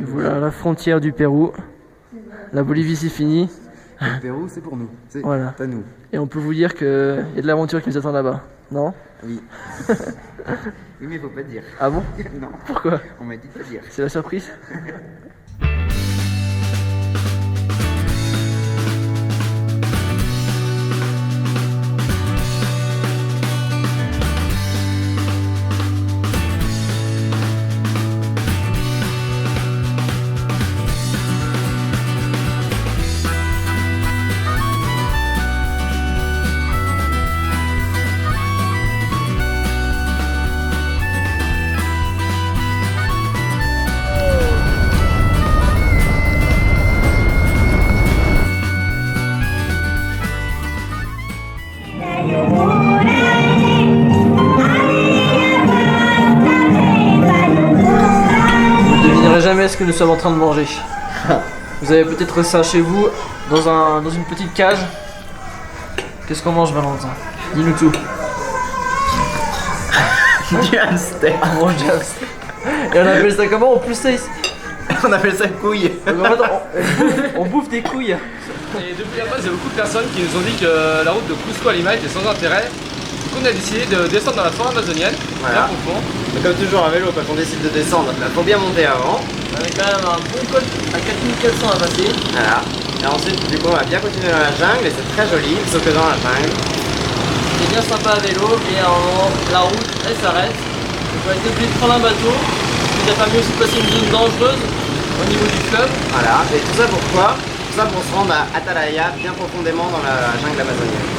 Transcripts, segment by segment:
Voilà la frontière du Pérou. La Bolivie c'est fini. Le Pérou c'est pour nous, c'est voilà. à nous. Et on peut vous dire qu'il y a de l'aventure qui nous attend là-bas, non? Oui. Oui mais faut pas dire. Ah bon? Non. Pourquoi? On m'a dit de pas dire. C'est la surprise? Jamais ce que nous sommes en train de manger. Vous avez peut-être ça chez vous, dans une petite cage. Qu'est-ce qu'on mange, Valentin? Dis-nous tout. Du hamster. On mange du hamster. Et on appelle ça comment? On pousse ça ici. On appelle ça couille. Donc en fait, on bouffe des couilles. Et depuis la base, il y a beaucoup de personnes qui nous ont dit que la route de Cusco à Lima était sans intérêt. Du coup, on a décidé de descendre dans la forêt amazonienne. Voilà. Mais comme toujours à vélo, quand on décide de descendre, il faut bien monter avant. On a quand même un bon col à 4400 à passer. Voilà. Et ensuite, du coup, on va bien continuer dans la jungle et c'est très joli, sauf que dans la jungle. C'est bien sympa à vélo et à un moment, la route elle s'arrête. Donc on va être obligé de prendre un bateau. Il a permis aussi de passer une zone dangereuse au niveau du fleuve. Voilà. Et tout ça pourquoi? Tout ça pour se rendre à Atalaya, bien profondément dans la jungle amazonienne.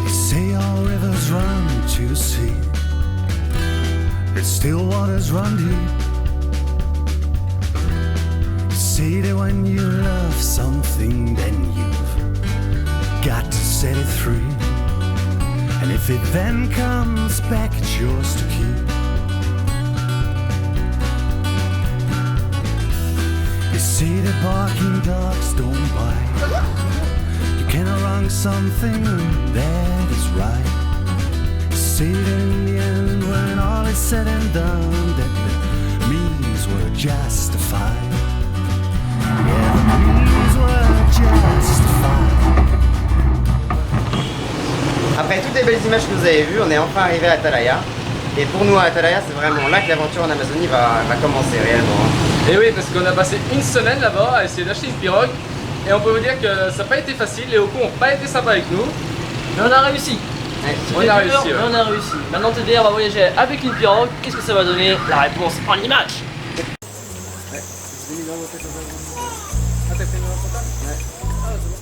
Say all rivers run to the sea, and still waters run deep. Say that when you love something, then you've got to set it free. And if it then comes back, it's yours to keep. You say that barking dogs don't bite. You cannot wrong something that is right. Say that in the end, when all is said and done, that the means were justified. Yeah, the means were justified. Après toutes les belles images que vous avez vues, on est enfin arrivé à Atalaya. Et pour nous à Atalaya, c'est vraiment là que l'aventure en Amazonie va commencer réellement. Et oui, parce qu'on a passé une semaine là-bas à essayer d'acheter une pirogue. Et on peut vous dire que ça n'a pas été facile, les locaux n'ont pas été sympas avec nous. Mais on a réussi. Ouais, on a réussi. Ouais. Mais on a réussi. Maintenant TDR va voyager avec une pirogue. Qu'est-ce que ça va donner? La réponse en image. Ouais. Ah, t'as fait une contact? Ouais. Ah, c'est bon.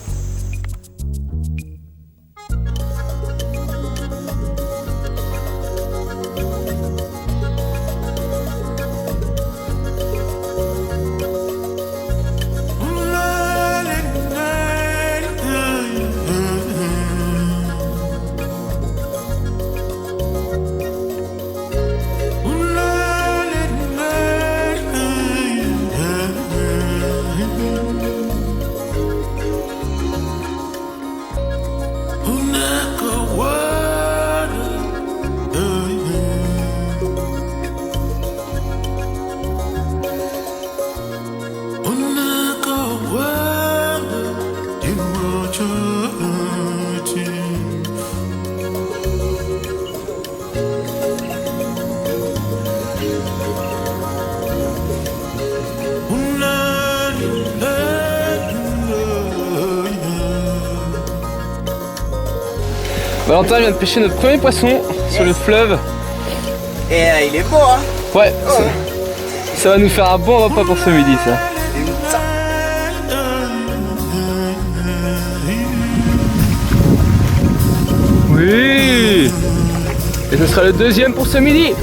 Valentin vient de pêcher notre premier poisson sur le fleuve. Et il est beau, hein? Ouais, ça va nous faire un bon repas pour ce midi, ça. Oui! Et ce sera le deuxième pour ce midi.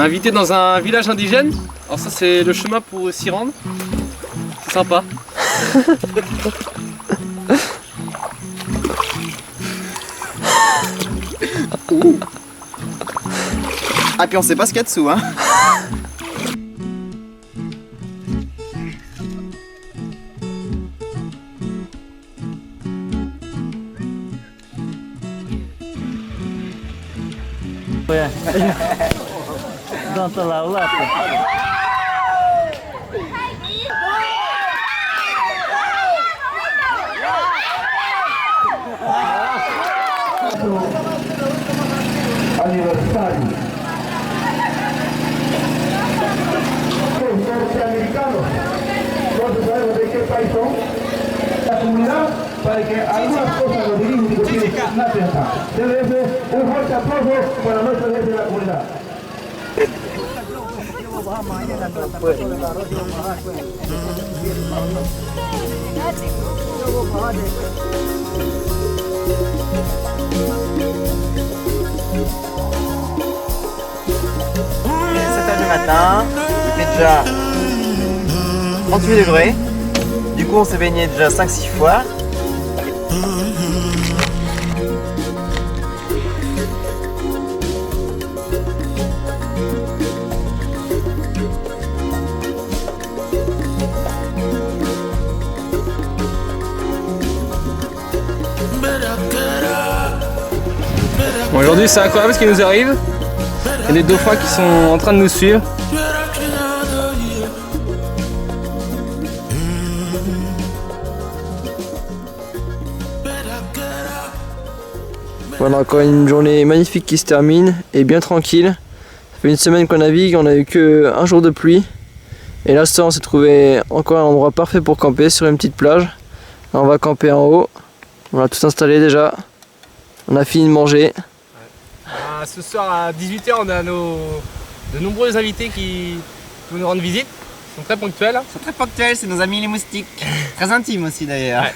invité dans un village indigène. Alors ça c'est le chemin pour s'y rendre. C'est sympa. Ah puis on sait pas ce qu'il y a dessous hein. Dans la latte. Aniversario. Los norteamericanos, no sabemos de qué país son, la comunidad para que algunas cosas los dirigos y los tienen la atención. Debe ser un fuerte aplauso para nuestra gente de la comunidad. Il est 7h du matin, il fait déjà 38 degrés. Du coup on s'est baigné déjà 5-6 fois. Bon, aujourd'hui c'est incroyable ce qui nous arrive. Il y a des dauphins qui sont en train de nous suivre. Voilà, encore une journée magnifique qui se termine et bien tranquille. Ça fait une semaine qu'on navigue, on a eu que un jour de pluie. Et là, ce soir, on s'est trouvé encore un endroit parfait pour camper sur une petite plage. Là, on va camper en haut. On a tout installé déjà. On a fini de manger. Ce soir à 18h on a de nombreux invités qui vont nous rendre visite. Ils sont très ponctuels. C'est très ponctuel, c'est nos amis les moustiques. Très intimes aussi d'ailleurs. Ouais.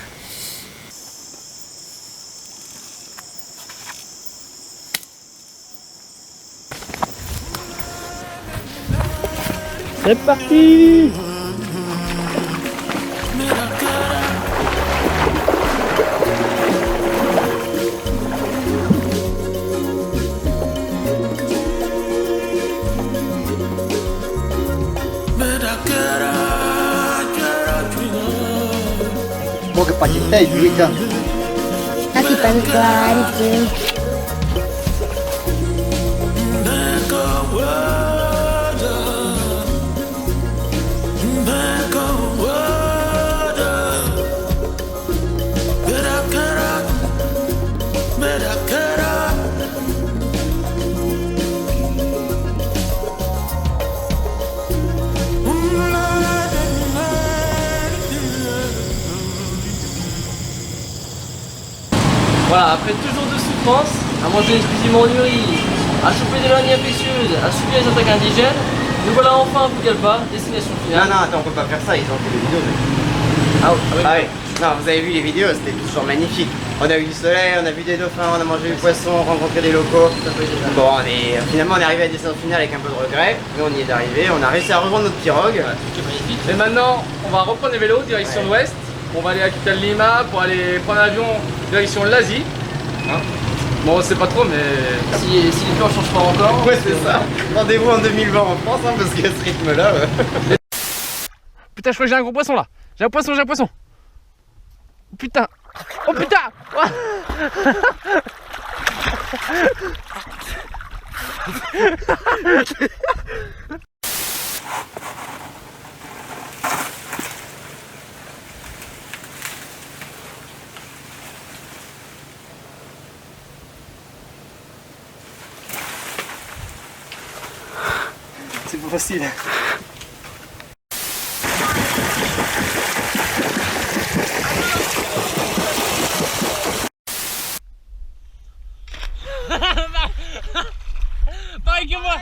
C'est parti! Mau ke Pacitai duit kan? Kasih bantuan itu. Voilà, après 2 jours de souffrance, à manger exclusivement du riz, à choper des lanies infectieuses, à subir les attaques indigènes, nous voilà enfin à Pucallpa, destination Non, finale. non, attends, on peut pas faire ça, ils ont fait des vidéos. Ah oui. Ah oui. Non, vous avez vu les vidéos, c'était toujours magnifique. On a eu du soleil, on a vu des dauphins, on a mangé du poisson, rencontré des locaux. Bon, finalement on est arrivé à la destination finale avec un peu de regret, mais on y est arrivé, on a réussi à rejoindre notre pirogue. Et maintenant on va reprendre les vélos direction l'ouest. On va aller à Capital Lima pour aller prendre l'avion direction l'Asie. Hein, bon on sait pas trop mais... Si les plans ne changent pas encore. Ouais, c'est ça. Rendez-vous en 2020 en France, hein, parce qu'à ce rythme-là... Putain je crois que j'ai un gros poisson là. J'ai un poisson, j'ai un poisson. Putain. Oh putain. C'est pas facile. Pareil que moi.